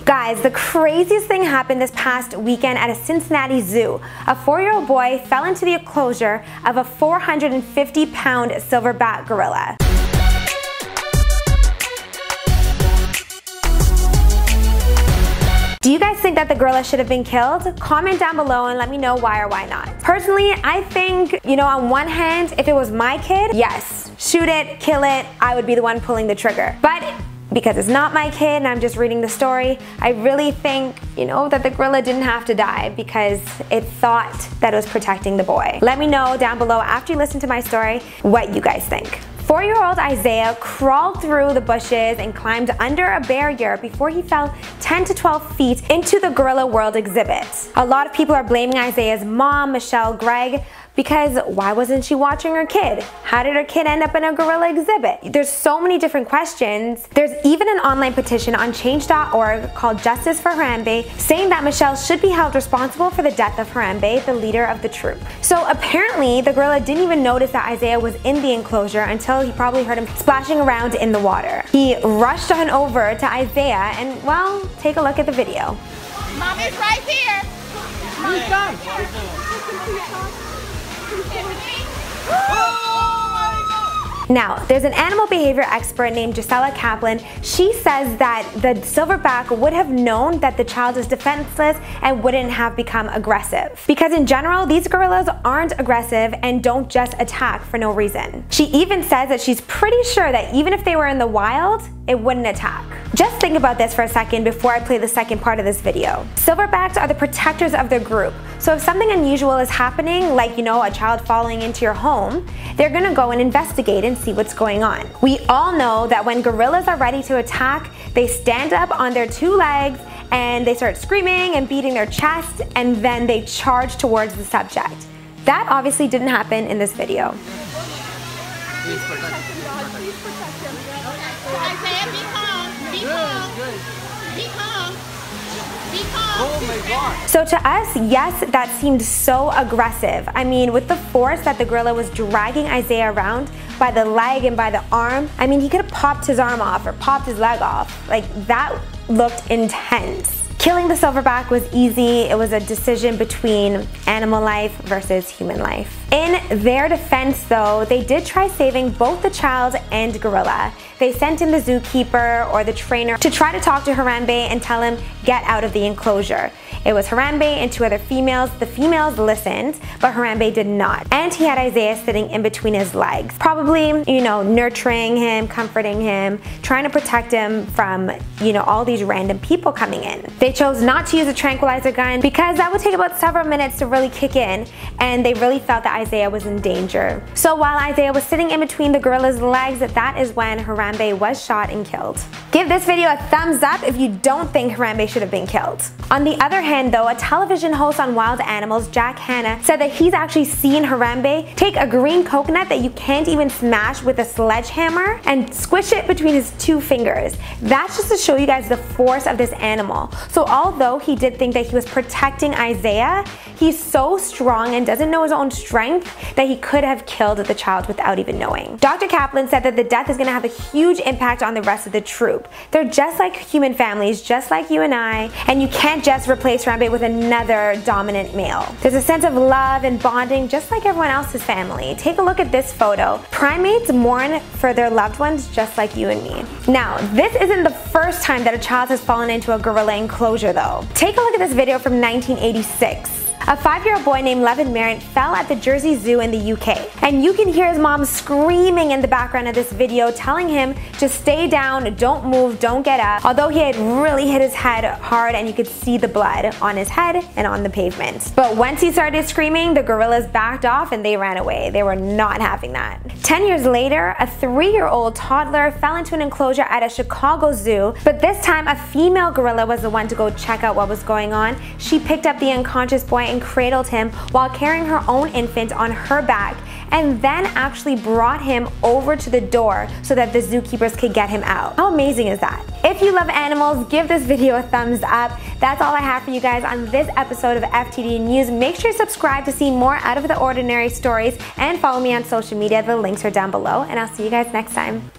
Guys, the craziest thing happened this past weekend at a Cincinnati zoo. A 4-year-old boy fell into the enclosure of a 450-pound silverback gorilla. Do you guys think that the gorilla should have been killed? Comment down below and let me know why or why not. Personally, I think, on one hand, if it was my kid, yes, shoot it, kill it, I would be the one pulling the trigger. But because it's not my kid and I'm just reading the story, I really think, that the gorilla didn't have to die because it thought that it was protecting the boy. Let me know down below after you listen to my story what you guys think. 4-year-old Azalea crawled through the bushes and climbed under a barrier before he fell 10 to 12 feet into the Gorilla World exhibit. A lot of people are blaming Azalea's mom, Michelle Gregg, because why wasn't she watching her kid? How did her kid end up in a gorilla exhibit? There's so many different questions. There's even an online petition on change.org called Justice for Harambe saying that Michelle should be held responsible for the death of Harambe, the leader of the troop. So apparently the gorilla didn't even notice that Azalea was in the enclosure until he probably heard him splashing around in the water. He rushed on over to Azalea and, well, take a look at the video. Mommy's right here. He's done. Now, there's an animal behavior expert named Gisela Kaplan. She says that the silverback would have known that the child is defenseless and wouldn't have become aggressive. Because in general, these gorillas aren't aggressive and don't just attack for no reason. She even says that she's pretty sure that even if they were in the wild, it wouldn't attack. Just think about this for a second before I play the second part of this video. Silverbacks are the protectors of their group. So if something unusual is happening, like a child falling into your home, they're gonna go and investigate and see what's going on. We all know that when gorillas are ready to attack, they stand up on their 2 legs and they start screaming and beating their chest, and then they charge towards the subject. That obviously didn't happen in this video. Please protect him. Isaiah, be calm. Be calm. Be calm. Be calm. Oh my God. So to us, yes, that seemed so aggressive. I mean, with the force that the gorilla was dragging Azalea around by the leg and by the arm, I mean, he could have popped his arm off or popped his leg off. Like, that looked intense. Killing the silverback was easy. It was a decision between animal life versus human life. In their defense though, they did try saving both the child and gorilla. They sent in the zookeeper or the trainer to try to talk to Harambe and tell him, get out of the enclosure. It was Harambe and 2 other females. The females listened, but Harambe did not. And he had Azalea sitting in between his legs, probably, nurturing him, comforting him, trying to protect him from, all these random people coming in. They chose not to use a tranquilizer gun because that would take about several minutes to really kick in, and they really felt that Azalea was in danger. So while Azalea was sitting in between the gorilla's legs, that is when Harambe was shot and killed. Give this video a thumbs up if you don't think Harambe should have been killed. On the other hand though, a television host on wild animals, Jack Hanna, said that he's actually seen Harambe take a green coconut that you can't even smash with a sledgehammer and squish it between his 2 fingers. That's just to show you guys the force of this animal. So although he did think that he was protecting Azalea, he's so strong and doesn't know his own strength that he could have killed the child without even knowing. Dr. Kaplan said that the death is going to have a huge impact on the rest of the troop. They're just like human families, just like you and I, and you can't just replace Harambe with another dominant male. There's a sense of love and bonding just like everyone else's family. Take a look at this photo. Primates mourn for their loved ones just like you and me. Now, this isn't the first time that a child has fallen into a gorilla enclosure though. Take a look at this video from 1986. A 5-year-old boy named Levin Merritt fell at the Jersey Zoo in the UK. And you can hear his mom screaming in the background of this video, telling him to stay down, don't move, don't get up. Although he had really hit his head hard and you could see the blood on his head and on the pavement. But once he started screaming, the gorillas backed off and they ran away. They were not having that. 10 years later, a 3-year-old toddler fell into an enclosure at a Chicago zoo, but this time a female gorilla was the one to go check out what was going on. She picked up the unconscious boy and cradled him while carrying her own infant on her back, and then actually brought him over to the door so that the zookeepers could get him out. How amazing is that? If you love animals, give this video a thumbs up. That's all I have for you guys on this episode of FTD News. Make sure to subscribe to see more out of the ordinary stories and follow me on social media. The links are down below, and I'll see you guys next time.